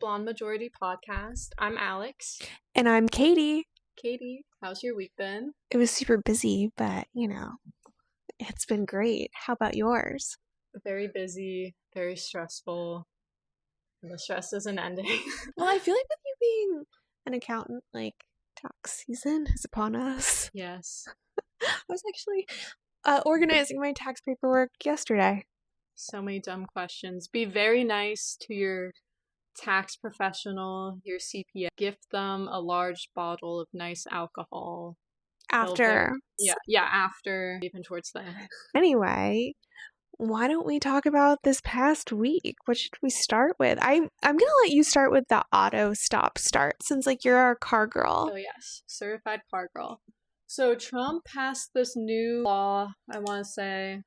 Blonde Majority podcast. I'm Alex. And I'm Katie. Katie, how's your week been? It was super busy, but it's been great. How about yours? Very busy, very stressful. And the stress isn't ending. Well, I feel like with you being an accountant, like tax season is upon us. Yes. I was actually organizing my tax paperwork yesterday. So many dumb questions. Be very nice to your tax professional, your CPA. Gift them a large bottle of nice alcohol. After. After, even towards the end. Anyway, why don't we talk about this past week? What should we start with? I'm gonna let you start with the auto stop start since you're our car girl. Oh yes, certified car girl. So Trump passed this new law, I want to say,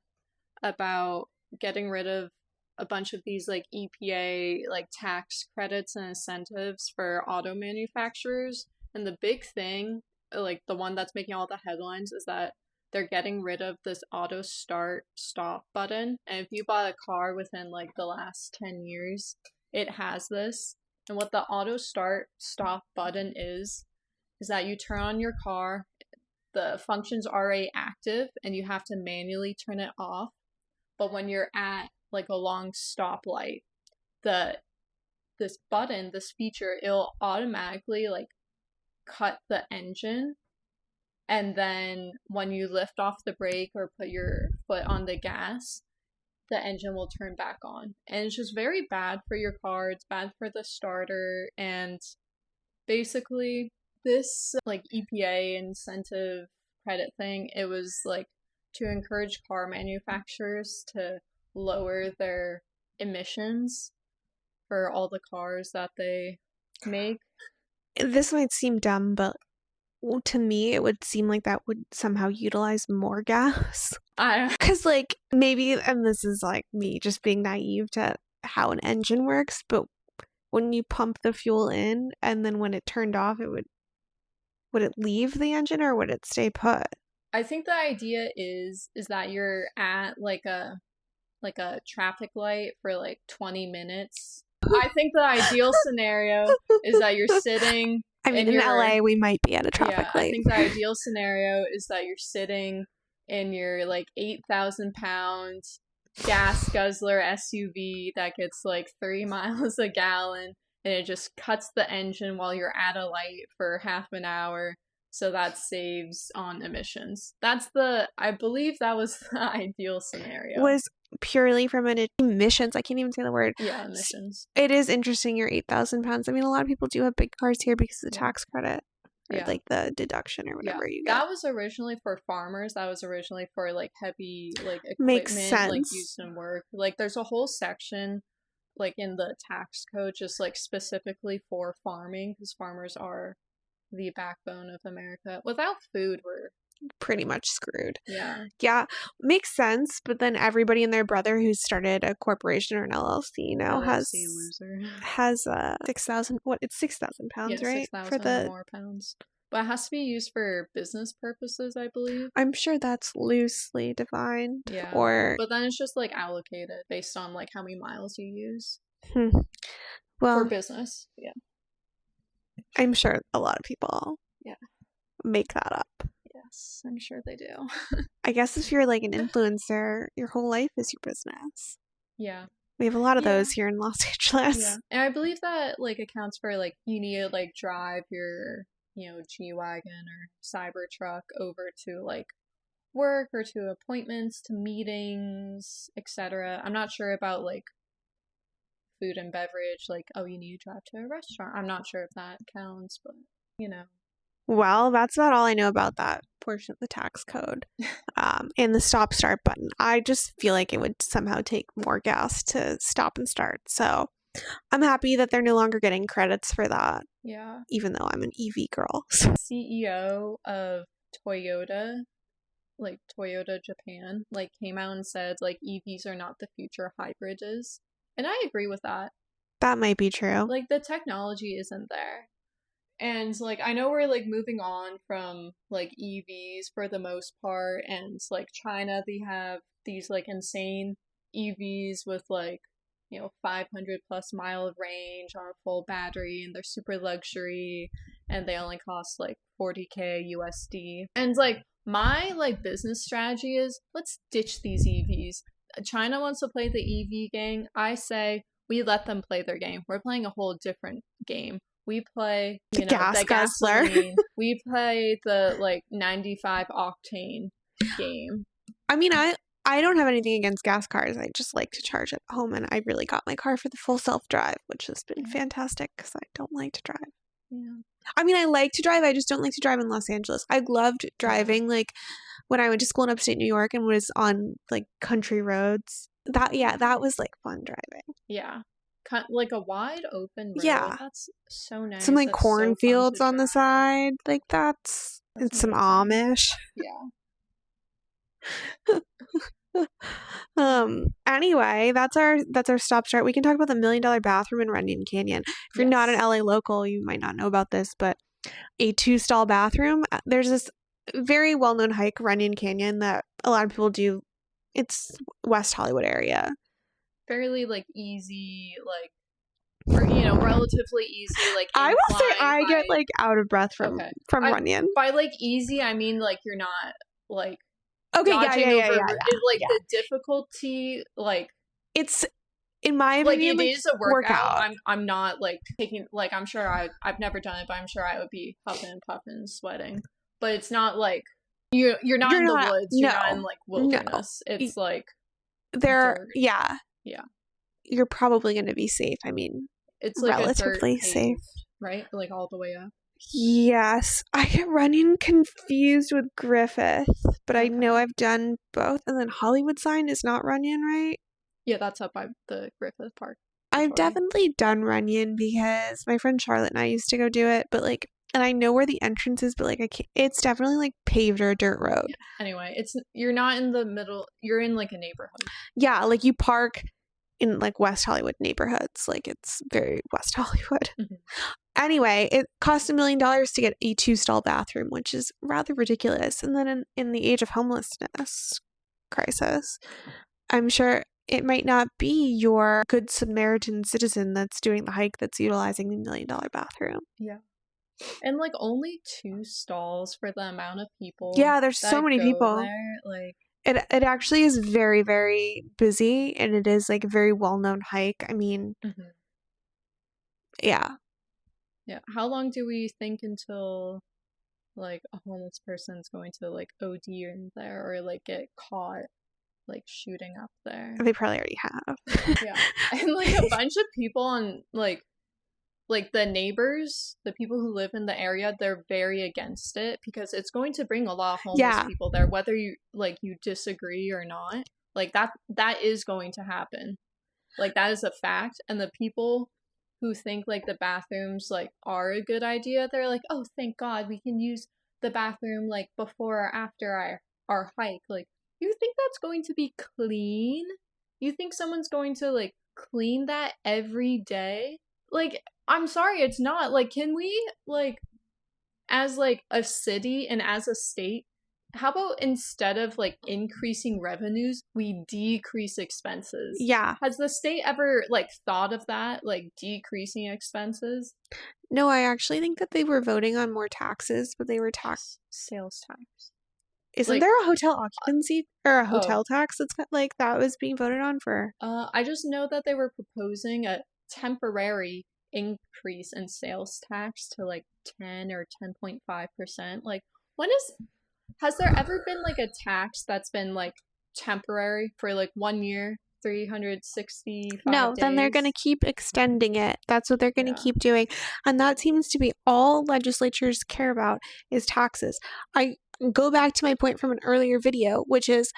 about getting rid of a bunch of these EPA tax credits and incentives for auto manufacturers. And the big thing, the one that's making all the headlines, is that they're getting rid of this auto start stop button. And if you bought a car within the last 10 years, it has this. And what the auto start stop button is that you turn on your car, the function's already active, and you have to manually turn it off. But when you're at a long stoplight, this button, this feature, it'll automatically cut the engine, and then when you lift off the brake or put your foot on the gas, the engine will turn back on. And it's just very bad for your car. It's bad for the starter. And basically this EPA incentive credit thing, it was to encourage car manufacturers to lower their emissions for all the cars that they make. This might seem dumb, but to me it would seem like that would somehow utilize more gas. Because maybe, and this is me just being naive to how an engine works, but when you pump the fuel in and then when it turned off, would it leave the engine or would it stay put? I think the idea is that you're at a traffic light for 20 minutes. I think the ideal scenario is that you're sitting. I mean, in LA, we might be at a traffic light. I think the ideal scenario is that you're sitting in your 8,000 pound gas guzzler SUV that gets 3 miles a gallon, and it just cuts the engine while you're at a light for half an hour. So that saves on emissions. I believe that was the ideal scenario. Was purely from an emissions. I can't even say the word. Yeah, emissions. It is interesting, you're 8,000 pounds. I mean, a lot of people do have big cars here because of the tax credit. Or the deduction or whatever you get. That was originally for farmers. That was originally for heavy equipment, makes sense. Used in work. There's a whole section in the tax code just specifically for farming, because farmers are the backbone of America. Without food, we're pretty much screwed. Yeah, makes sense. But then everybody and their brother who started a corporation or an LLC now has 6,000. What? It's 6,000 pounds, right? 6,000 for the more pounds. But it has to be used for business purposes, I believe. I'm sure that's loosely defined. Yeah. But then it's just allocated based on how many miles you use. Well, for business. Yeah. I'm sure a lot of people make that up. Yes, I'm sure they do. I guess if you're an influencer, your whole life is your business. Yeah. We have a lot of those here in Los Angeles. Yeah. And I believe that accounts for you need to drive your G-Wagon or Cybertruck over to work or to appointments, to meetings, etc. I'm not sure about food and beverage, you need to drive to a restaurant. I'm not sure if that counts, but Well, that's about all I know about that portion of the tax code. And the stop start button. I just feel like it would somehow take more gas to stop and start. So I'm happy that they're no longer getting credits for that. Yeah. Even though I'm an EV girl. CEO of Toyota, Toyota Japan, came out and said EVs are not the future, hybrid is. And I agree with that. That might be true. The technology isn't there. And I know we're moving on from EVs for the most part, and China, they have these insane EVs with 500 plus mile range on a full battery, and they're super luxury, and they only cost like 40K USD. And like my like business strategy is, let's ditch these EVs. China wants to play the EV game. I say we let them play their game. We're playing a whole different game. We play the guzzler. We play the like 95 octane game. I mean, I don't have anything against gas cars. I just like to charge at home, and I really got my car for the full self-drive, which has been fantastic because I don't like to drive. Yeah. I mean, I like to drive. I just don't like to drive in Los Angeles. I loved driving, like, when I went to school in upstate New York and was on, like, country roads. That was, like, fun driving. Yeah. Like a wide open road. Yeah. That's so nice. Some, like, cornfields on the side. Like, that's and some Amish. Yeah. Anyway, that's our stop start. We can talk about the $1 million bathroom in Runyon Canyon. If you're not an LA local, you might not know about this, but a 2-stall bathroom. There's this very well-known hike, Runyon Canyon, that a lot of people do. It's West Hollywood area. Fairly like easy, like, or relatively easy, like I will say I get like out of breath from Runyon. By like easy, I mean like you're not like okay, yeah. The difficulty, like, it's, in my opinion, like, it is a workout. I'm not like taking, like, I'm sure I've never done it, but I'm sure I would be huffing and puffing and sweating. But it's not like you're not in the woods. You're not in like wilderness. No. It's like dirt. Yeah. You're probably going to be safe. I mean, it's like relatively safe, right? Like all the way up. Yes, I get Runyon confused with Griffith, but I know I've done both. And then Hollywood Sign is not Runyon, right? Yeah, that's up by the Griffith Park. I've definitely done Runyon because my friend Charlotte and I used to go do it, but like, and I know where the entrance is, but like, it's definitely like paved or a dirt road. Yeah. Anyway, you're not in the middle. You're in like a neighborhood. Yeah, like you park in like West Hollywood neighborhoods. Like it's very West Hollywood. Mm-hmm. Anyway, it cost $1 million to get a 2-stall bathroom, which is rather ridiculous. And then in the age of homelessness crisis, I'm sure it might not be your good Samaritan citizen that's doing the hike that's utilizing the $1 million bathroom. Yeah. And like only 2 stalls for the amount of people. Yeah, there's so many people there. Like it actually is very, very busy, and it is like a very well-known hike. I mean, yeah. How long do we think until like a homeless person's going to like OD in there or like get caught like shooting up there? They probably already have. Yeah. And like a bunch of people on like the neighbors, the people who live in the area, they're very against it because it's going to bring a lot of homeless people there, whether you disagree or not. Like that is going to happen. Like that is a fact. And the people who think like the bathrooms like are a good idea, they're like, oh, thank God we can use the bathroom like before or after our hike. Like, you think that's going to be clean? You think someone's going to like clean that every day? Like, I'm sorry, it's not. Like, can we like, as like a city and as a state, how about instead of like increasing revenues, we decrease expenses? Yeah. Has the state ever like thought of that, like decreasing expenses? No, I actually think that they were voting on more taxes, but they were sales tax. Isn't like, there a hotel occupancy or a hotel tax that's like that was being voted on for? I just know that they were proposing a temporary increase in sales tax to like 10 or 10.5%. Like, has there ever been like a tax that's been like temporary for like 1 year, 365 No, days? Then they're going to keep extending it. That's what they're going to keep doing. And that seems to be all legislatures care about is taxes. I go back to my point from an earlier video, which is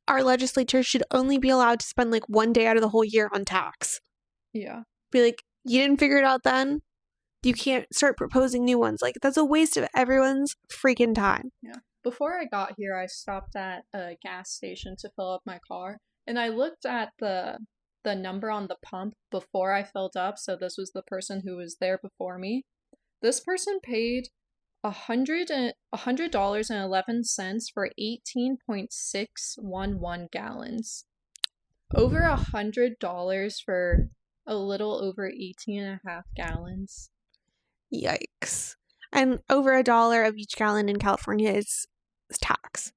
our legislature should only be allowed to spend like 1 day out of the whole year on tax. Yeah. Be like, you didn't figure it out then? You can't start proposing new ones. Like, that's a waste of everyone's freaking time. Yeah. Before I got here, I stopped at a gas station to fill up my car, and I looked at the number on the pump before I filled up, so this was the person who was there before me. This person paid $100.11 for 18.611 gallons. over $100 for a little over 18.5 gallons. Yikes. And over $1 of each gallon in California is tax.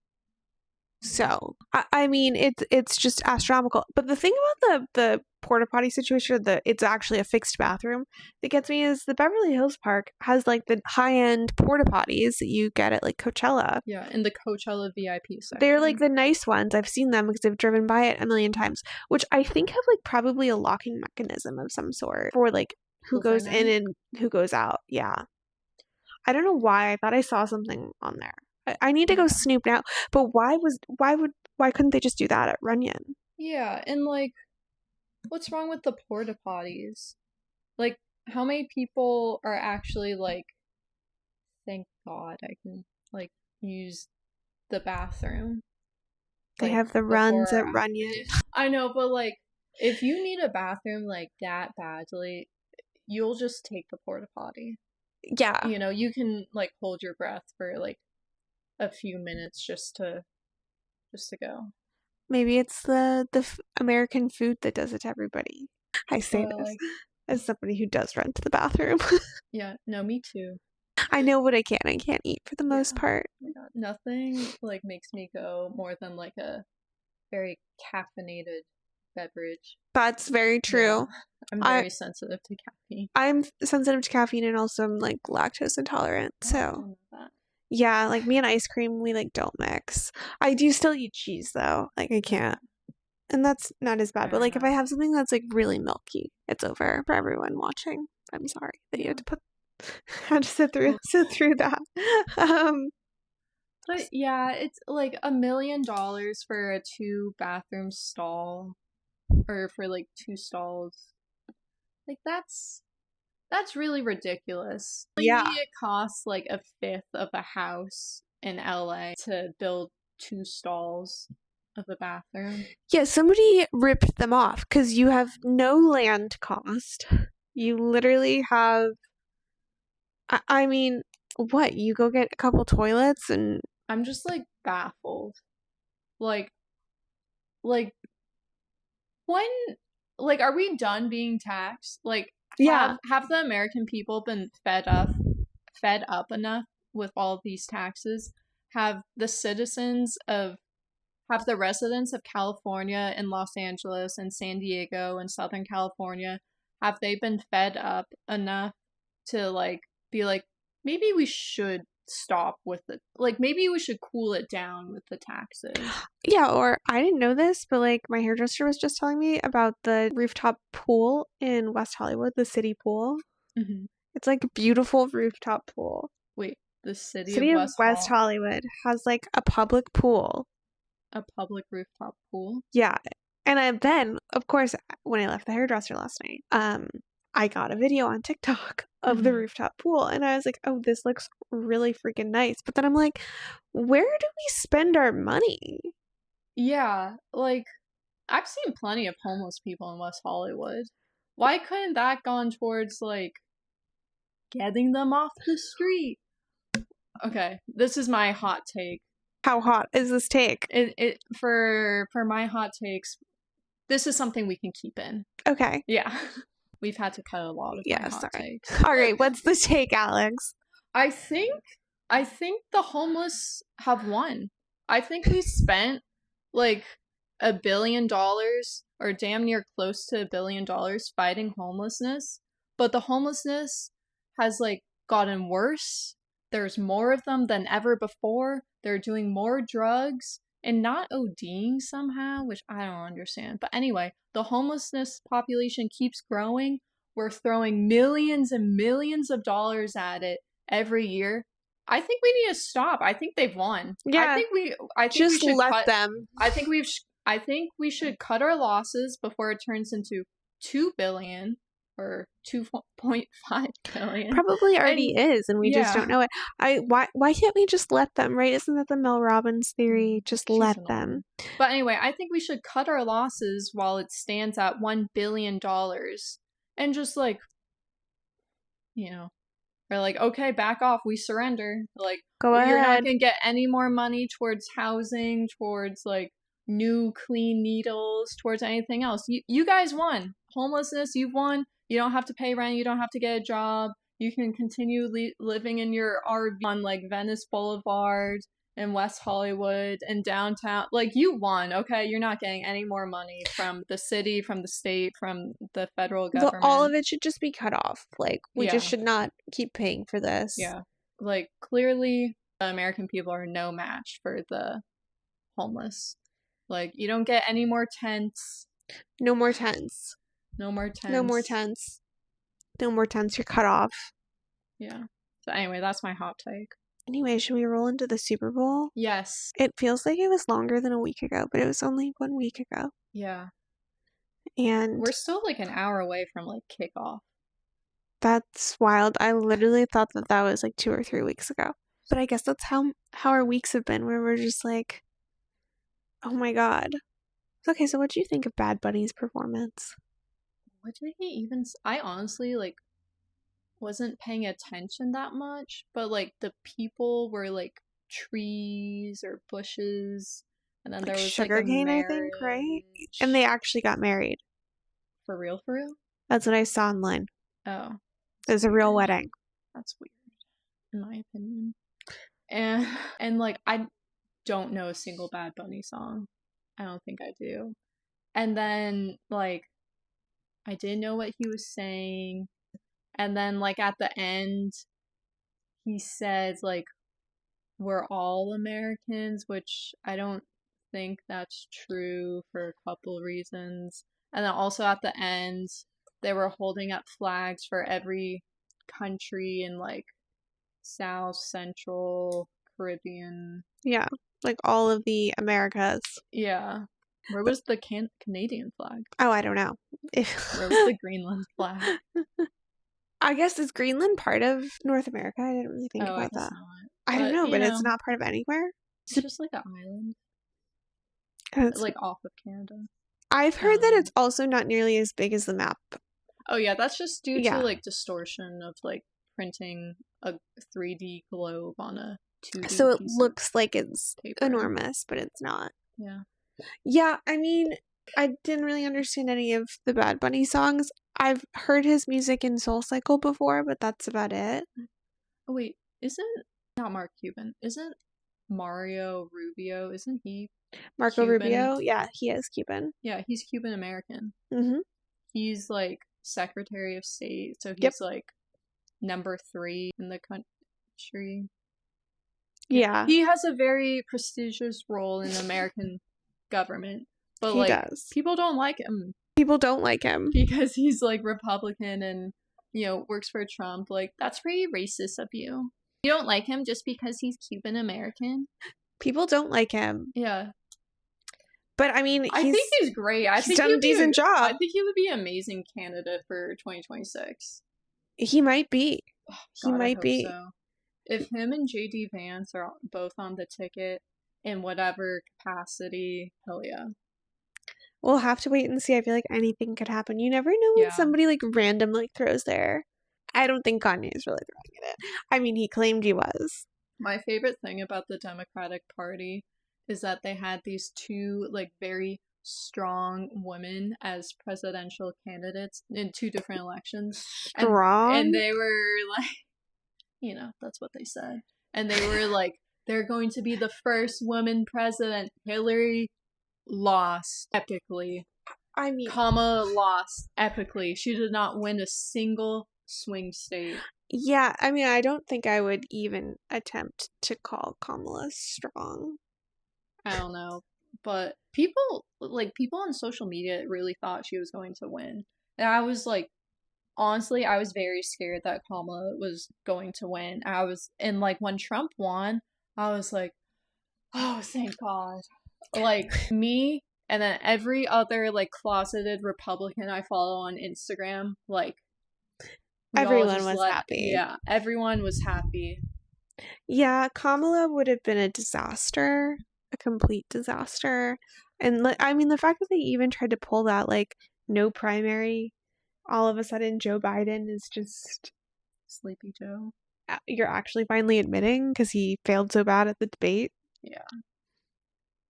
So, I mean, it's just astronomical. But the thing about the porta potty situation, it's actually a fixed bathroom, that gets me is the Beverly Hills Park has like the high-end porta potties that you get at like Coachella. Yeah, in the Coachella VIP section. They're like the nice ones. I've seen them because I've driven by it a million times, which I think have like probably a locking mechanism of some sort for like who goes in and who goes out. Yeah. I don't know why. I thought I saw something on there. I need to go snoop now. But why couldn't they just do that at Runyon? Yeah, and like, what's wrong with the porta potties? Like, how many people are actually like, thank God I can like use the bathroom? They like, have the runs at Runyon. I know, but like, if you need a bathroom like that badly, you'll just take the porta potty. Yeah. You know, you can like hold your breath for like a few minutes just to go. Maybe it's the American food that does it to everybody. I say this like, as somebody who does run to the bathroom. Yeah, no, me too. I know what I can't eat for the most part. Oh my God. Nothing like makes me go more than like a very caffeinated beverage. That's very true. Yeah. I'm very sensitive to caffeine. I'm sensitive to caffeine, and also I'm like lactose intolerant. So yeah, like me and ice cream, we like don't mix. I do still eat cheese though. Like I can't. And that's not as bad. But like if I have something that's like really milky, it's over for everyone watching. I'm sorry that you had to had to sit through that. But yeah, it's like $1 million for a 2-bathroom stall, or for like 2 stalls. Like that's really ridiculous. Like, yeah, it costs like a fifth of a house in LA to build 2 stalls of a bathroom. Yeah, somebody ripped them off because you have no land cost. You literally have. I mean, what? You go get a couple toilets and. I'm just like baffled. Like when, like, are we done being taxed? Like, yeah, have the American people been fed up enough with all of these taxes? Have the residents of California and Los Angeles and San Diego and Southern California, have they been fed up enough to like be like, maybe we should stop with it, like maybe we should cool it down with the taxes? Yeah, or I didn't know this, but like my hairdresser was just telling me about the rooftop pool in West Hollywood, the city pool. Mm-hmm. It's like a beautiful rooftop pool. Wait, the city of West Hollywood has like a public pool. A public rooftop pool? Yeah. And then, of course, when I left the hairdresser last night, I got a video on TikTok of the rooftop pool, and I was like, oh, this looks really freaking nice. But then I'm like, where do we spend our money? Yeah, like, I've seen plenty of homeless people in West Hollywood. Why couldn't that gone towards, like, getting them off the street? Okay, this is my hot take. How hot is this take? For my hot takes, this is something we can keep in. Okay. Yeah. We've had to cut a lot of my hot takes. All right, what's the take, Alex? I think the homeless have won. I think we spent like $1 billion, or damn near close to $1 billion, fighting homelessness, but the homelessness has like gotten worse. There's more of them than ever before. They're doing more drugs and not ODing somehow, which I don't understand. But anyway, the homelessness population keeps growing. We're throwing millions and millions of dollars at it every year. I think we need to stop. I think they've won. Yeah. I think we just should let them. I think we should cut our losses before it turns into 2 billion or 2.5 billion. Probably already is, and we just don't know it. Why can't we just let them, right? Isn't that the Mel Robbins theory? Just let them. But anyway, I think we should cut our losses while it stands at $1 billion, and just like, you know, we're like, okay, back off, we surrender. Like, go ahead. You're not gonna get any more money towards housing, towards like new clean needles towards anything else. You guys won. Homelessness, you've won. You don't have to pay rent. You don't have to get a job. You can continue living in your RV on like Venice Boulevard in West Hollywood and downtown. Like, you won, okay? You're not getting any more money from the city, from the state, from the federal government. All of it should just be cut off. Like, we just should not keep paying for this. Yeah. Like, clearly, the American people are no match for the homeless. Like, you don't get any more tents. No more tents. No more tents. No more tents. No more tents. You're cut off. Yeah. So anyway, that's my hot take. Anyway, should we roll into the Super Bowl? Yes. It feels like it was longer than a week ago, but it was only 1 week ago. Yeah. And we're still like an hour away from like kickoff. That's wild. I literally thought that was like 2 or 3 weeks ago. But I guess that's how our weeks have been, where we're just like, oh my god. Okay, so what do you think of Bad Bunny's performance? What did he even... I honestly, like, wasn't paying attention that much, but, like, the people were, like, trees or bushes, and then like there was, sugarcane, like, I think, right? And they actually got married. For real, for real? That's what I saw online. Oh. It was a real wedding. That's weird, in my opinion. And like, I don't know a single Bad Bunny song. I don't think I do. And then, like, I didn't know what he was saying. And then, like, at the end, he said, like, we're all Americans, which I don't think that's true for a couple reasons. And then also at the end, they were holding up flags for every country in, like, South, Central, Caribbean. Yeah, like all of the Americas. Yeah. Where was the Canadian flag? Oh, I don't know. Where was the Greenland flag? I guess, is Greenland part of North America? I didn't really think about that. I don't know, but it's not part of anywhere. It's just like an island. It's like off of Canada. I've heard that it's also not nearly as big as the map. Oh yeah, that's just due to like distortion of like printing a 3D globe on a 2D so it looks like it's enormous, but it's not. Yeah. Yeah, I mean, I didn't really understand any of the Bad Bunny songs. I've heard his music in Soul Cycle before, but that's about it. Oh wait, not Mark Cuban, isn't Mario Rubio, isn't he Marco Cuban? Rubio? Yeah, he is Cuban. Yeah, he's Cuban American. Mm-hmm. He's like Secretary of State, so he's like number 3 in the country. Yeah. He has a very prestigious role in the American government. But he does. People don't like him. People don't like him. Because he's like Republican and, you know, works for Trump. Like, that's pretty racist of you. You don't like him just because he's Cuban American? People don't like him. Yeah. But I mean, I think he's great. He's done a decent job. I think he would be an amazing candidate for 2026. He might be. God, he might be. So. If him and JD Vance are both on the ticket in whatever capacity, hell yeah. We'll have to wait and see. I feel like anything could happen. You never know when somebody like random like throws there. I don't think Kanye is really throwing it. I mean, he claimed he was. My favorite thing about the Democratic Party is that they had these 2 like very strong women as presidential candidates in 2 different elections. Strong? And they were like, you know, that's what they said. And they were like, they're going to be the first woman president. Hillary lost epically. I mean, Kamala lost epically. She did not win a single swing state. Yeah, I mean, I don't think I would even attempt to call Kamala strong. I don't know. But people on social media really thought she was going to win. And I was like, honestly, I was very scared that Kamala was going to win. And like when Trump won, I was like, oh, thank God. Like me and then every other like closeted Republican I follow on Instagram, like everyone was happy. Yeah, everyone was happy. Yeah, Kamala would have been a disaster, a complete disaster. And I mean, the fact that they even tried to pull that like no primary, all of a sudden Joe Biden is just Sleepy Joe. You're actually finally admitting because he failed so bad at the debate. Yeah.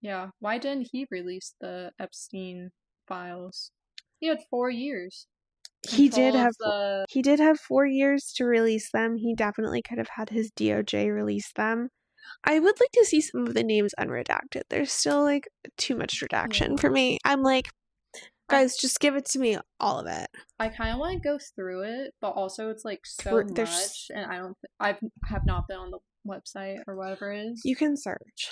Yeah. Why didn't he release the Epstein files? He had 4 years. He did have 4 years to release them. He definitely could have had his DOJ release them. I would like to see some of the names unredacted. There's still like too much redaction for me. I'm like, guys, just give it to me, all of it. I kind of want to go through it, but also it's like so much, and I have not been on the website or whatever it is. You can search.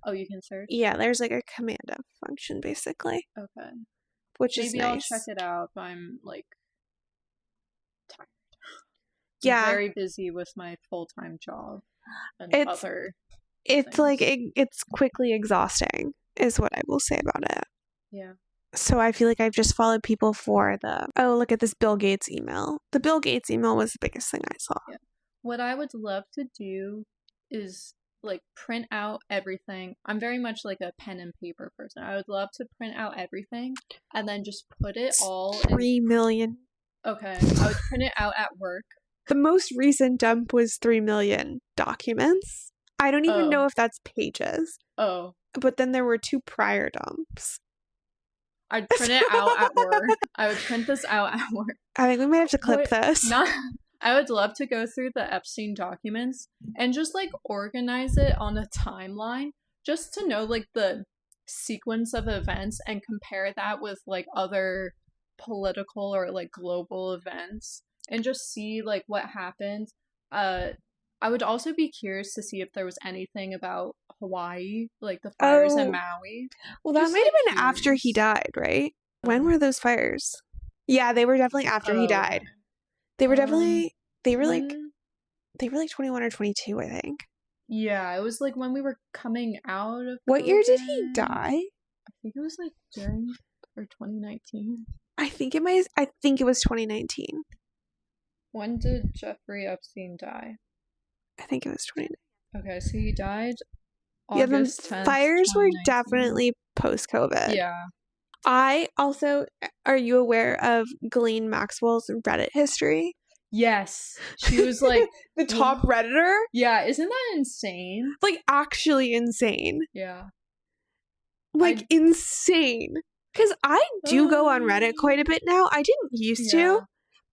Oh, you can search? Yeah, there's like a command F function basically. Okay. Which is nice. Maybe I'll check it out, but I'm like tired. Yeah. I'm very busy with my full-time job and other It's things. like it's quickly exhausting is what I will say about it. Yeah. So I feel like I've just followed people for look at this Bill Gates email. The Bill Gates email was the biggest thing I saw. Yeah. What I would love to do is like print out everything. I'm very much like a pen and paper person. I would love to print out everything and then just put it all 3 million. Okay. I would print it out at work. The most recent dump was 3 million documents. I don't even know if that's pages. Oh. But then there were 2 prior dumps. I'd print it out at work. I would print this out at work. I think we might have to clip this. I would love to go through the Epstein documents and just like organize it on a timeline just to know like the sequence of events and compare that with like other political or like global events and just see like what happened. I would also be curious to see if there was anything about Hawaii, like the fires in Maui. Well, that might have been after he died, right? When were those fires? Yeah, they were definitely after he died. They were definitely they were like 21 or 22, I think. Yeah, it was like when we were coming out of What COVID. year did he die? I think it was like during or 2019. I think it was 2019. When did Jeffrey Epstein die? I think it was 2019. Okay, so he died August 10th. The fires were definitely post-COVID. Yeah. Are you aware of Ghislaine Maxwell's Reddit history? Yes. She was like the top Redditor? Yeah, isn't that insane? Like actually insane. Yeah. Like insane. Because I do go on Reddit quite a bit now. I didn't used to.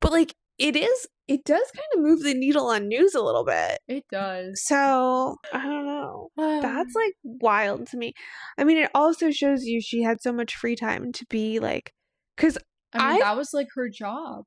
But like it does kind of move the needle on news a little bit. It does. So, I don't know. That's like wild to me. I mean, it also shows you she had so much free time to be like, because I mean, that was like her job.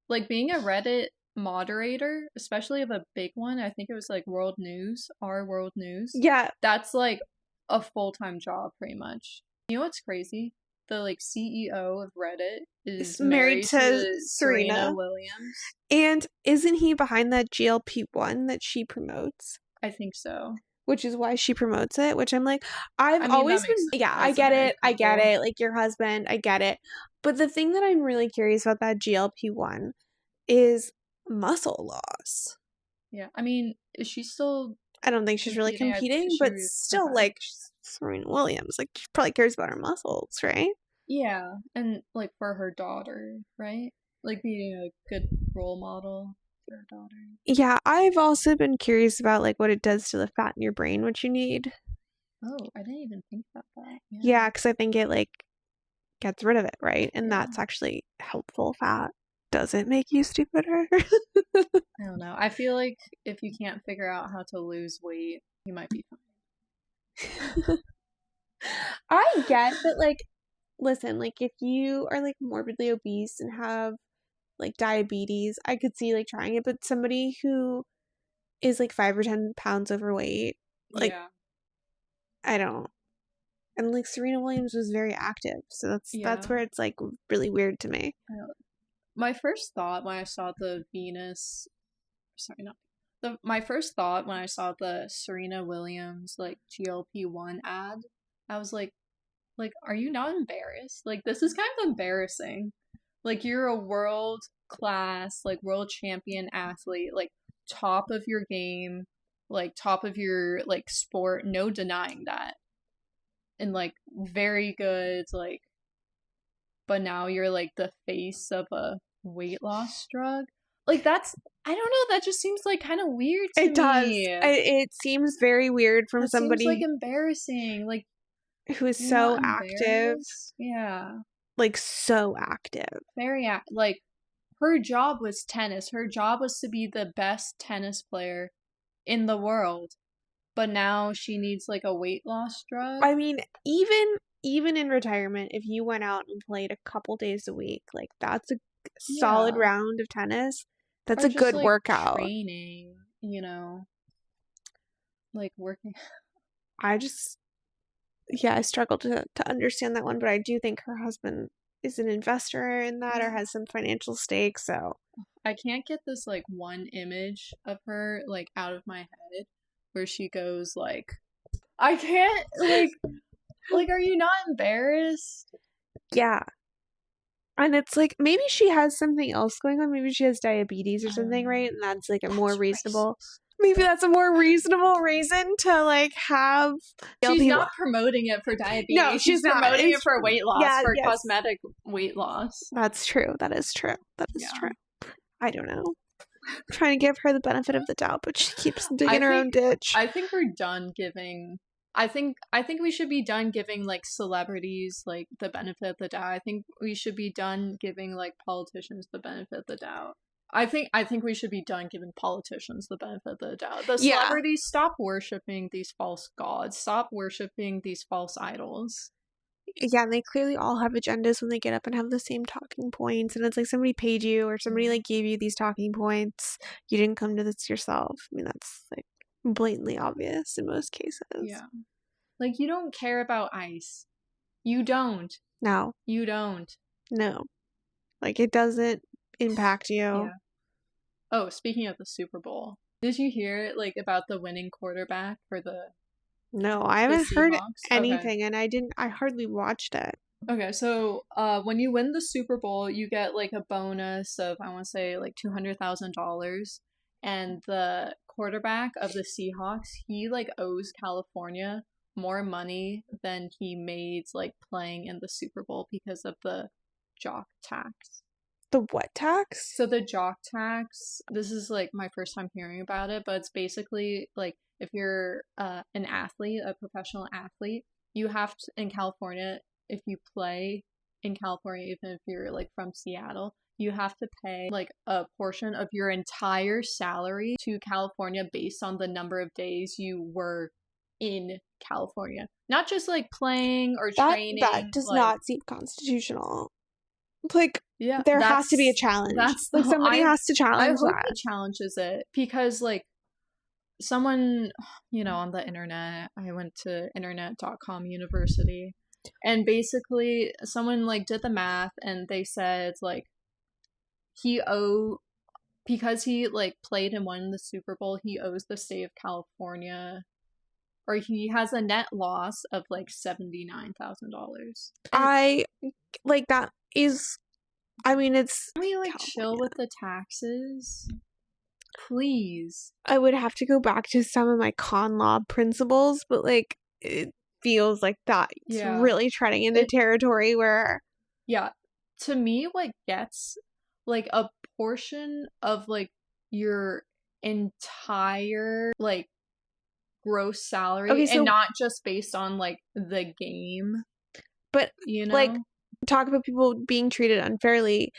Like being a Reddit moderator, especially of a big one, I think it was like World News, Our World News. Yeah. That's like a full-time job pretty much. You know what's crazy? The like CEO of Reddit is married to Serena Williams. And isn't he behind that GLP-1 that she promotes? I think so. Which is why she promotes it, which I'm like, I've always been, I get it, like your husband, I get it. But the thing that I'm really curious about that GLP-1 is muscle loss. Yeah, I mean, is she still... I don't think she's really competing, but still, like, Serena Williams, like, she probably cares about her muscles, right? Yeah, and, like, for her daughter, right? Like, being a good role model for her daughter. Yeah, I've also been curious about, like, what it does to the fat in your brain, what you need. Oh, I didn't even think about that. Yeah, because I think it, like, gets rid of it, right? And that's actually helpful fat. Does it make you stupider? I don't know. I feel like if you can't figure out how to lose weight, you might be fine. I get that, like, listen, like, if you are, like, morbidly obese and have, like, diabetes, I could see, like, trying it. But somebody who is, like, 5 or 10 pounds overweight, like, I don't. And, like, Serena Williams was very active. So that's where it's, like, really weird to me. My first thought when I saw my first thought when I saw the Serena Williams, like, GLP-1 ad, I was like, are you not embarrassed? Like, this is kind of embarrassing. Like, you're a world-class, like, world champion athlete, like, top of your game, like, top of your, like, sport, no denying that. And, like, very good, like, but now you're, like, the face of a weight loss drug. Like, that's, I don't know, that just seems, like, kind of weird to me. It does. It seems very weird from somebody. Seems, like, embarrassing. Like, who is You're so not active. embarrassed? Yeah. Like, so active. Very like, her job was tennis. Her job was to be the best tennis player in the world. But now she needs like a weight loss drug. I mean, even in retirement, if you went out and played a couple days a week, like, that's a solid round of tennis. That's Or a just, good like, workout. training, you know, like working. I struggle to understand that one, but I do think her husband is an investor in that or has some financial stake, so. I can't get this, like, one image of her, like, out of my head where she goes, like, I can't, like, are you not embarrassed? Yeah. And it's like, maybe she has something else going on. Maybe she has diabetes or something, right? And that's like a more reasonable. Maybe that's a more reasonable reason to like have. She's not promoting it for diabetes. No, she's promoting it for weight loss, cosmetic weight loss. That's true. That is true. That is true. I don't know. I'm trying to give her the benefit of the doubt, but she keeps digging her own ditch. I think we're done giving. I think we should be done giving like celebrities like the benefit of the doubt. I think we should be done giving like politicians the benefit of the doubt. I think we should be done giving politicians the benefit of the doubt. The celebrities, stop worshiping these false gods. Stop worshiping these false idols. Yeah, and they clearly all have agendas when they get up and have the same talking points. And it's like somebody paid you or somebody like gave you these talking points. You didn't come to this yourself. I mean, that's like blatantly obvious in most cases. Yeah. Like, you don't care about ICE. You don't. No. You don't. No. Like, it doesn't impact you. Yeah. Oh, speaking of the Super Bowl, did you hear, like, about the winning quarterback for the No, I haven't heard anything, and I hardly watched it. Okay, so, when you win the Super Bowl, you get, like, a bonus of, I want to say, like, $200,000, and the quarterback of the Seahawks, he, like, owes California more money than he made, like, playing in the Super Bowl because of the jock tax. The what tax? So the jock tax, this is, like, my first time hearing about it, but it's basically, like, if you're an athlete, a professional athlete, you have to, in California, if you play in California, even if you're, like, from Seattle, you have to pay, like, a portion of your entire salary to California based on the number of days you were in California. Not just, like, playing or training. That does not seem constitutional. Like, there has to be a challenge. Like, somebody has to challenge that. I hope he challenges it, because, like, someone, you know, on the internet, I went to internet.com university, and basically someone, like, did the math, and they said, like, because he, like, played and won the Super Bowl, he owes the state of California, or he has a net loss of, like, $79,000. Like, that is, I mean, it's... Can we, like, chill with the taxes? Please. I would have to go back to some of my con law principles, but, like, it feels like that it's really treading into territory where... Yeah. To me, what gets, like, a portion of, like, your entire, like, gross salary, and not just based on, like, the game. But, you know? Like, talk about people being treated unfairly.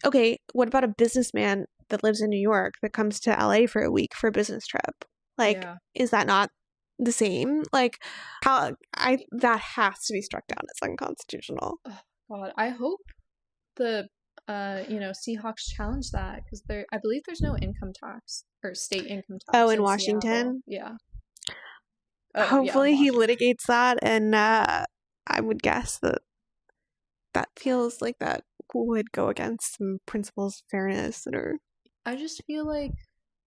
Okay, what about a businessman that lives in New York that comes to LA for a week for a business trip? Like, is that not the same? Like, that has to be struck down as unconstitutional. Oh, God, I hope the Seahawks challenge that, because I believe there's no income tax or state income tax. Oh, in Washington? Seattle. Yeah. Hopefully he litigates that, and I would guess that feels like that would go against some principles of fairness that are... I just feel like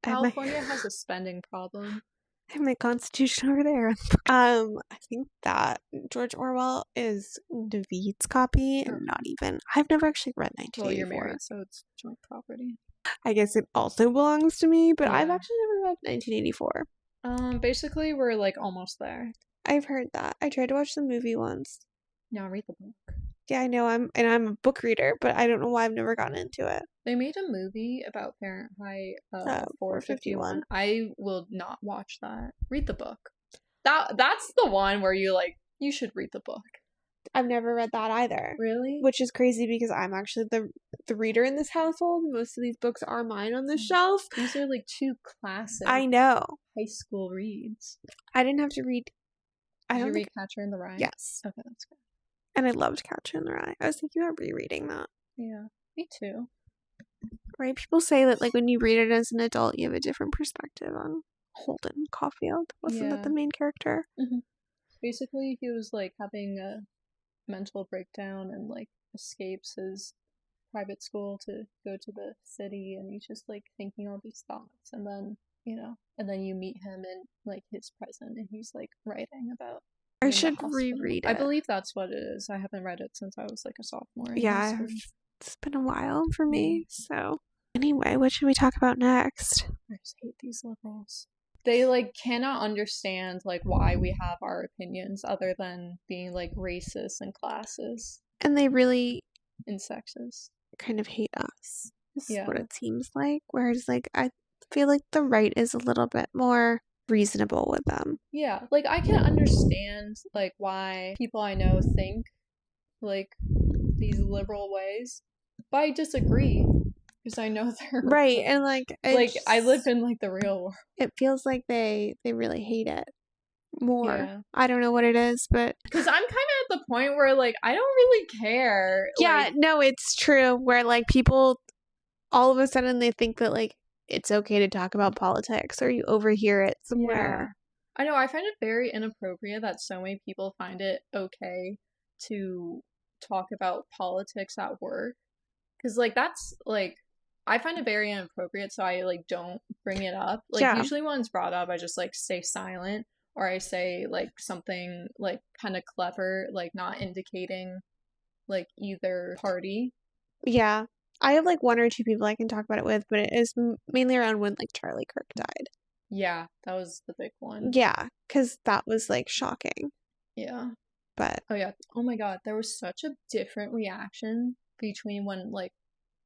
California has a spending problem. I have my constitution over there. I think that George Orwell is David's copy, and not even... I've never actually read 1984. Well, you're married, so it's joint property. I guess it also belongs to me, but I've actually never read 1984. Basically, we're, like, almost there. I've heard that. I tried to watch the movie once. No, read the book. Yeah, I know. I'm a book reader, but I don't know why I've never gotten into it. They made a movie about Fahrenheit 451. I will not watch that. Read the book. That's the one where you, like, You should read the book. I've never read that either. Really? Which is crazy because I'm actually the reader in this household. Most of these books are mine on the shelf. These are like 2 classic I know. high school reads. I didn't have to read. Did you read Catcher in the Rye? Yes. Okay, that's good. And I loved Catcher in the Rye. I was thinking about rereading that. Yeah, me too. Right? People say that like when you read it as an adult, you have a different perspective on Holden Caulfield. Wasn't that the main character? Mm-hmm. Basically, he was like having a mental breakdown and like escapes his private school to go to the city, and he's just like thinking all these thoughts, and then you meet him in like his present, and he's like writing about. I should reread it. I believe that's what it is. I haven't read it since I was like a sophomore. Yeah, it's been a while for me. So anyway, what should we talk about next? I just hate these liberals. They like cannot understand like why we have our opinions other than being like racist and classist. And they really and sexist. Kind of hate us. This is what it seems like. Whereas like I feel like the right is a little bit more reasonable with them. Yeah, like I can understand like why people I know think like these liberal ways, but I disagree. Because I know they're right, and like I live in like the real world. It feels like they really hate it more. Yeah. I don't know what it is, but because I'm kind of at the point where like I don't really care. Yeah, like, no, it's true. Where like people, all of a sudden they think that like it's okay to talk about politics, or you overhear it somewhere. Yeah. I know. I find it very inappropriate that so many people find it okay to talk about politics at work. Because like that's like. I find it very inappropriate, so I like don't bring it up. Like usually when it's brought up, I just like stay silent, or I say like something like kind of clever, like not indicating like either party. Yeah, I have like 1 or 2 people I can talk about it with, but it is mainly around when like Charlie Kirk died. Yeah, that was the big one. Yeah, because that was like shocking. Yeah, but oh my god, there was such a different reaction between when like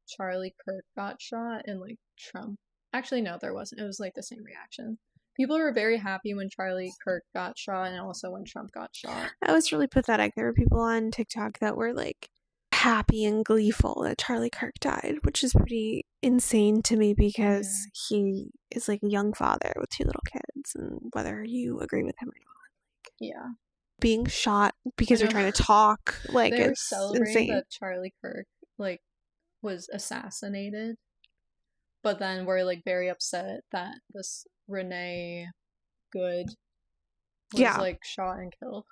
Charlie Kirk got shot and like Trump. Actually, no, there wasn't. It was like the same reaction. People were very happy when Charlie Kirk got shot and also when Trump got shot. That was really pathetic. There were people on TikTok that were like happy and gleeful that Charlie Kirk died, which is pretty insane to me because he is like a young father with 2 little kids, and whether you agree with him or not. Yeah. Being shot because they're trying to talk, like it's insane. That Charlie Kirk like was assassinated, but then we're like very upset that this Renee Good was like shot and killed.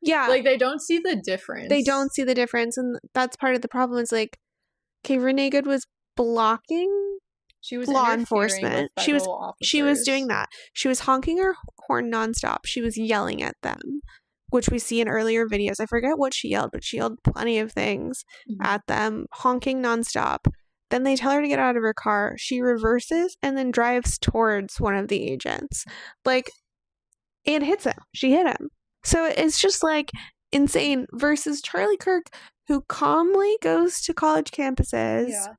Yeah, like they don't see the difference. They don't see the difference, and that's part of the problem. Is like, okay, Renee Good was blocking She was law enforcement. She was doing that. She was honking her horn nonstop. She was yelling at them, which we see in earlier videos. I forget what she yelled, but she yelled plenty of things at them, honking nonstop. Then they tell her to get out of her car. She reverses and then drives towards one of the agents. Like, and hits him. She hit him. So it's just like insane versus Charlie Kirk, who calmly goes to college campuses. Yeah.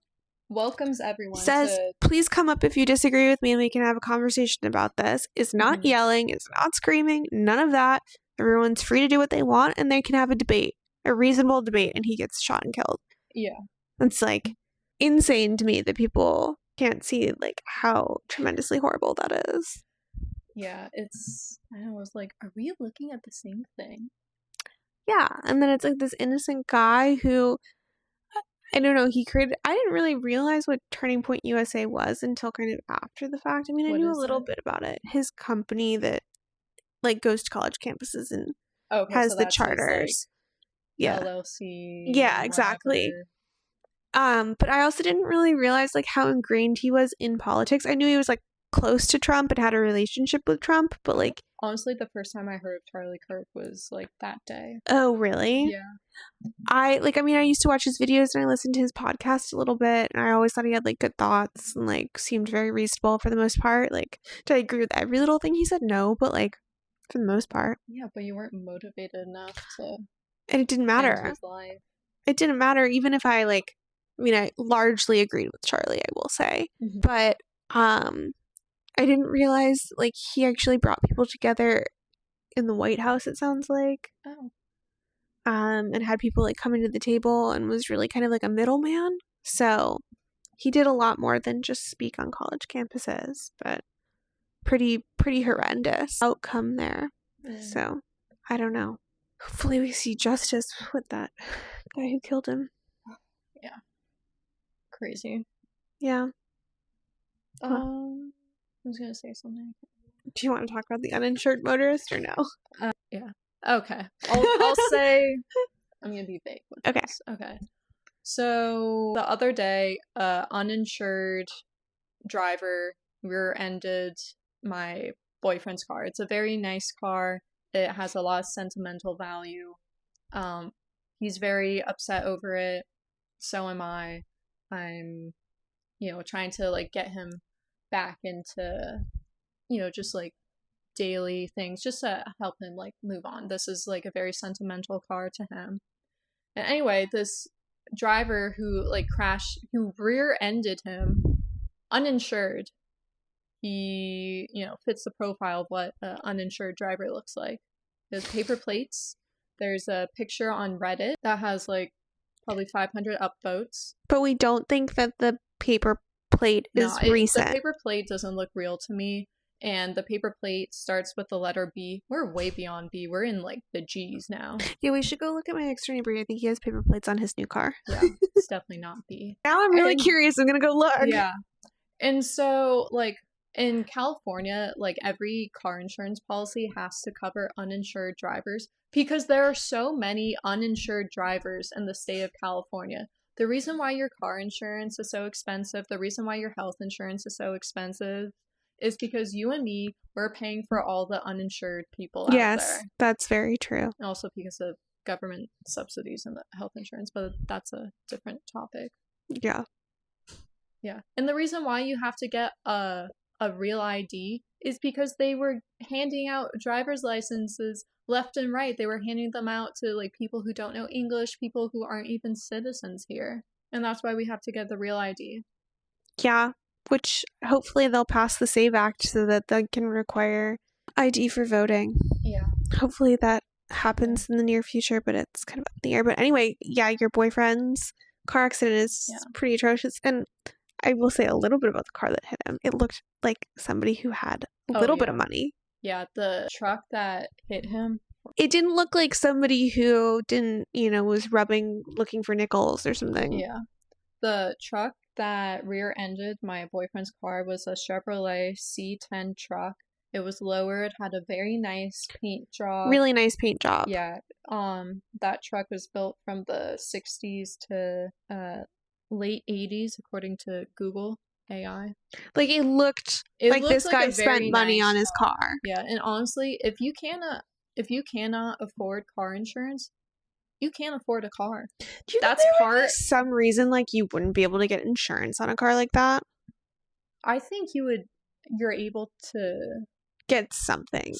Welcomes everyone. Says, please come up if you disagree with me and we can have a conversation about this. Is not yelling, is not screaming, none of that. Everyone's free to do what they want and they can have a debate, a reasonable debate, and he gets shot and killed. Yeah. It's like insane to me that people can't see like how tremendously horrible that is. Yeah, I was like, are we looking at the same thing? Yeah, and then it's like this innocent guy who, I don't know, I didn't really realize what Turning Point USA was until kind of after the fact. I mean, I knew a little bit about it. His company that like goes to college campuses and has the charters. Like, LLC. Yeah, exactly. But I also didn't really realize like how ingrained he was in politics. I knew he was like close to Trump and had a relationship with Trump, but like honestly, the first time I heard of Charlie Kirk was like that day. Oh, really? Yeah. I used to watch his videos and I listened to his podcast a little bit, and I always thought he had like good thoughts and like seemed very reasonable for the most part. Like, did I agree with every little thing he said? No, but like for the most part. Yeah, but you weren't motivated enough to. And it didn't matter. End his life. It didn't matter, even if I like. I mean, I largely agreed with Charlie, I will say, but I didn't realize like he actually brought people together in the White House, it sounds like. Oh. And had people like come into the table and was really kind of like a middleman. So he did a lot more than just speak on college campuses, but pretty horrendous outcome there. So I don't know. Hopefully we see justice with that guy who killed him. Yeah. Crazy. Yeah. I was gonna say something. Do you want to talk about the uninsured motorist or no? Yeah. Okay. I'll say I'm gonna be vague with Okay. this. Okay. So the other day, uninsured driver rear-ended my boyfriend's car. It's a very nice car. It has a lot of sentimental value. He's very upset over it. So am I. I'm, trying to like get him back into, just like daily things, just to help him like move on. This is like a very sentimental car to him. And anyway, this driver who rear-ended him, uninsured. He, fits the profile of what an uninsured driver looks like. There's paper plates. There's a picture on Reddit that has like probably 500 upvotes. But we don't think that the paper plate is recent. The paper plate doesn't look real to me. And the paper plate starts with the letter B. We're way beyond B. We're in like the G's now. Yeah, we should go look at my next door neighbor. I think he has paper plates on his new car. Yeah, it's definitely not B. Now I'm really curious. I'm gonna go look. Yeah. And so, like, in California, like, every car insurance policy has to cover uninsured drivers because there are so many uninsured drivers in the state of California. The reason why your car insurance is so expensive, the reason why your health insurance is so expensive is because you and me, we're paying for all the uninsured people out there. Yes, that's very true. And also because of government subsidies and the health insurance, but that's a different topic. Yeah. Yeah. And the reason why you have to get a real ID is because they were handing out driver's licenses left and right. They were handing them out to like people who don't know English, people who aren't even citizens here. And that's why we have to get the real ID. Yeah, which hopefully they'll pass the SAVE Act so that they can require ID for voting. Yeah. Hopefully that happens in the near future, but it's kind of up in the air. But anyway, yeah, your boyfriend's car accident is pretty atrocious. And I will say a little bit about the car that hit him. It looked like somebody who had a little bit of money. Yeah, the truck that hit him. It didn't look like somebody who didn't, was looking for nickels or something. Yeah. The truck that rear-ended my boyfriend's car was a Chevrolet C10 truck. It was lowered, had a very nice paint job. Really nice paint job. Yeah. That truck was built from the 60s to late 80s, according to Google AI. Like, it looked like this guy spent money on his car. Yeah, and honestly, if you cannot afford car insurance, you can't afford a car. Do you think there would be some reason like you wouldn't be able to get insurance on a car like that? I think you're able to get something.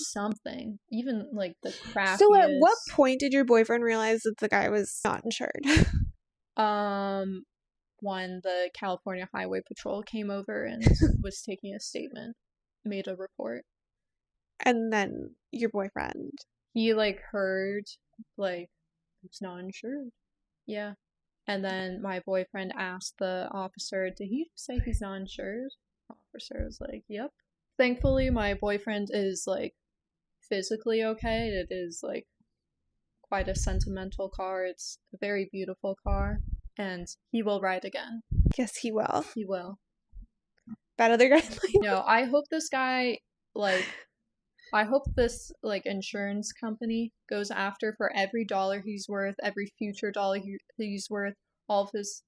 Even like the crappiest. So at what point did your boyfriend realize that the guy was not insured? When the California Highway Patrol came over and was taking a statement, made a report. And then your boyfriend, he like heard like it's not insured. Yeah. And then my boyfriend asked the officer, did he say he's not insured? The officer was like, yep. Thankfully, my boyfriend is like physically okay. It is like quite a sentimental car. It's a very beautiful car. And he will ride again. Yes, he will. He will. That other guy? No, I hope this guy, I hope this, insurance company goes after for every dollar he's worth, every future dollar he's worth, all of his,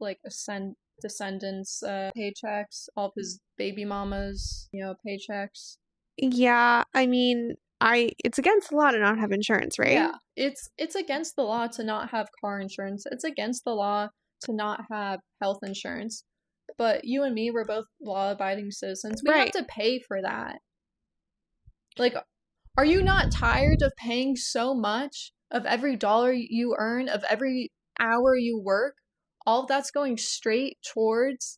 descendants' paychecks, all of his baby mamas, paychecks. Yeah, I mean, it's against the law to not have insurance, right? Yeah, it's against the law to not have car insurance. It's against the law to not have health insurance. But you and me, we're both law-abiding citizens. We have to pay for that. Are you not tired of paying so much of every dollar you earn, of every hour you work? All of that's going straight towards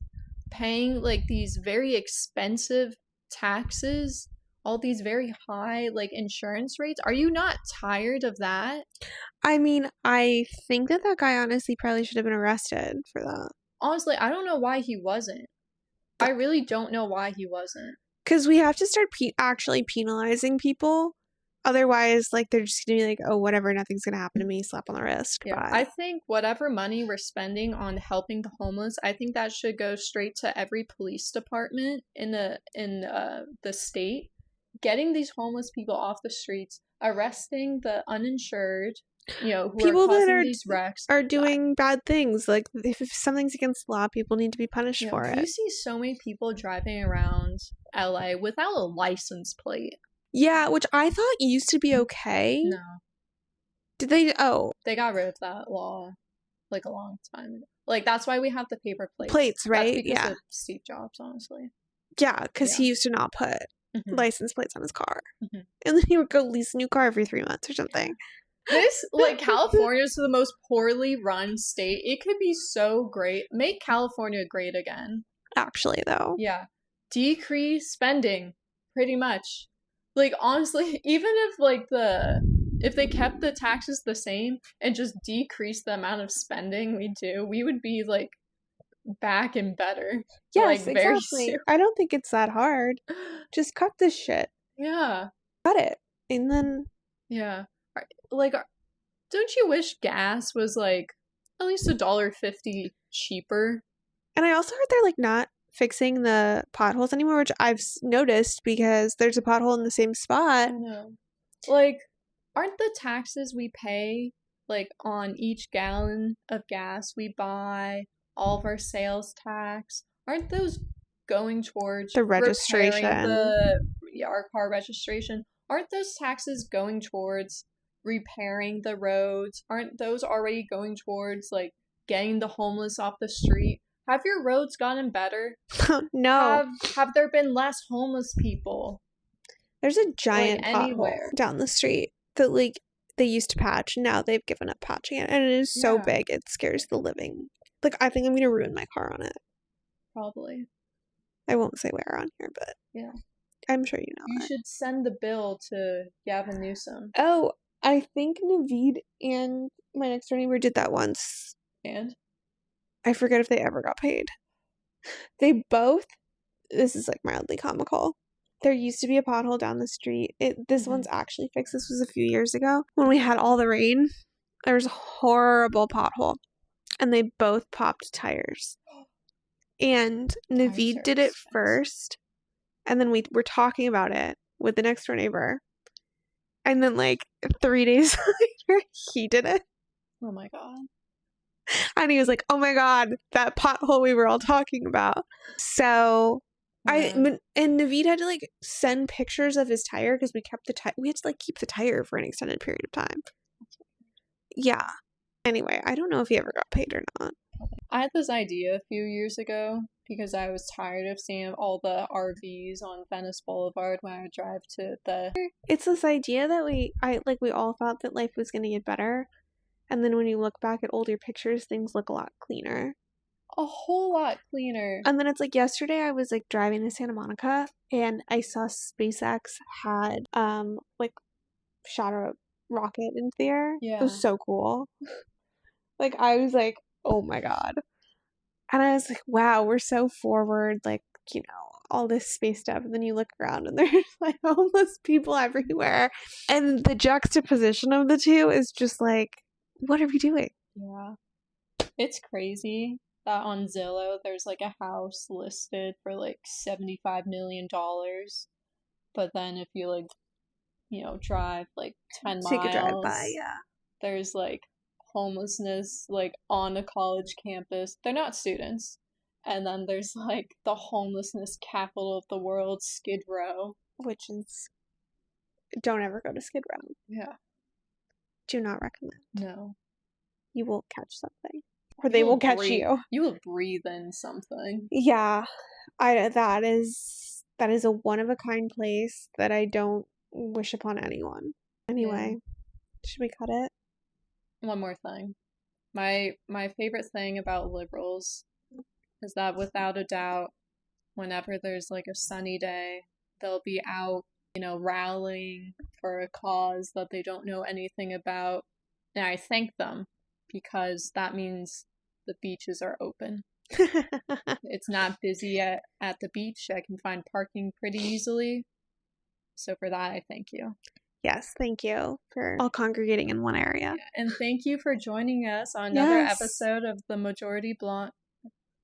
paying, these very expensive taxes all these very high, like, insurance rates. Are you not tired of that? I mean, I think that guy honestly probably should have been arrested for that. Honestly, I don't know why he wasn't. I really don't know why he wasn't. Because we have to start actually penalizing people. Otherwise, like, they're just going to be like, oh, whatever, nothing's going to happen to me, slap on the wrist. Yeah, Bye. I think whatever money we're spending on helping the homeless, I think that should go straight to every police department in the state, getting these homeless people off the streets, arresting the uninsured, who people are causing that these wrecks. are doing bad things. Like, if something's against the law, people need to be punished for it. You see so many people driving around LA without a license plate. Yeah, which I thought used to be okay. No. Did they? Oh. They got rid of that law, like, a long time ago. Like, that's why we have the paper plates. Plates, right? That's because of Steve Jobs, honestly. Yeah, because he used to not put license plates on his car. And then he would go lease a new car every 3 months or something. This, like, California is the most poorly run state. It could be so great. Make California great again. Actually, though. Yeah. Decrease spending, pretty much. Like, honestly, even if, like, if they kept the taxes the same and just decreased the amount of spending we do, we would be, like, back and better. Yes, like, exactly. I don't think it's that hard. Just cut this shit. Yeah. Cut it. And then... Yeah. Like, don't you wish gas was, like, at least $1.50 cheaper? And I also heard they're, like, not fixing the potholes anymore, which I've noticed because there's a pothole in the same spot. I know. Like, aren't the taxes we pay, like, on each gallon of gas we buy, all of our sales tax, aren't those going towards the registration? Our car registration. Aren't those taxes going towards repairing the roads? Aren't those already going towards, like, getting the homeless off the street? Have your roads gotten better? No. Have there been less homeless people? There's a giant pothole down the street that, like, they used to patch. Now they've given up patching it, and it is so big it scares the living. Like, I think I'm gonna ruin my car on it. Probably. I won't say where on here, but yeah, I'm sure you know. You should send the bill to Gavin Newsom. Oh, I think Naveed and my next door neighbor did that once. And? I forget if they ever got paid. They both, this is, like, mildly comical. There used to be a pothole down the street. This one's actually fixed. This was a few years ago when we had all the rain. There was a horrible pothole. And they both popped tires. And Naveed did it first. And then we were talking about it with the next door neighbor. And then, like, 3 days later, he did it. Oh my god. And he was like, oh my god, that pothole we were all talking about. So, and Naveed had to, like, send pictures of his tire because we kept the tire. We had to, like, keep the tire for an extended period of time. Yeah. Anyway, I don't know if he ever got paid or not. I had this idea a few years ago because I was tired of seeing all the RVs on Venice Boulevard when I would drive to the... It's this idea that we all thought that life was going to get better. And then when you look back at older pictures, things look a lot cleaner. A whole lot cleaner. And then it's like yesterday I was, like, driving to Santa Monica and I saw SpaceX had, like, shot a rocket into the air. Yeah. It was so cool. Like, I was like, oh my god. And I was like, wow, we're so forward, like, you know, all this space stuff. And then you look around and there's, like, homeless people everywhere. And the juxtaposition of the two is just like, what are we doing? Yeah. It's crazy that on Zillow there's, like, a house listed for, like, $75 million. But then if you, like, you know, drive, like, 10 miles. Take a drive by, yeah. There's, like, homelessness, like, on a college campus. They're not students. And then there's, like, the homelessness capital of the world, Skid Row. Which is... Don't ever go to Skid Row. Yeah. Do not recommend. No. You will catch something. Or they will catch you. You will breathe in something. Yeah. That is a one-of-a-kind place that I don't wish upon anyone. Anyway, should we cut it? One more thing. My favorite thing about liberals is that without a doubt, whenever there's, like, a sunny day, they'll be out rallying for a cause that they don't know anything about. And I thank them because that means the beaches are open. It's not busy at the beach. I can find parking pretty easily. So for that, I thank you. Yes, thank you for all congregating in one area. Yeah, and thank you for joining us on another episode of The Majority Blonde.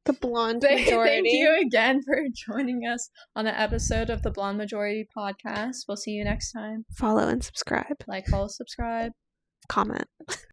The Blonde Majority. Thank you again for joining us on the episode of the Blonde Majority podcast. We'll see you next time. Follow and subscribe. Like, follow, subscribe. Comment.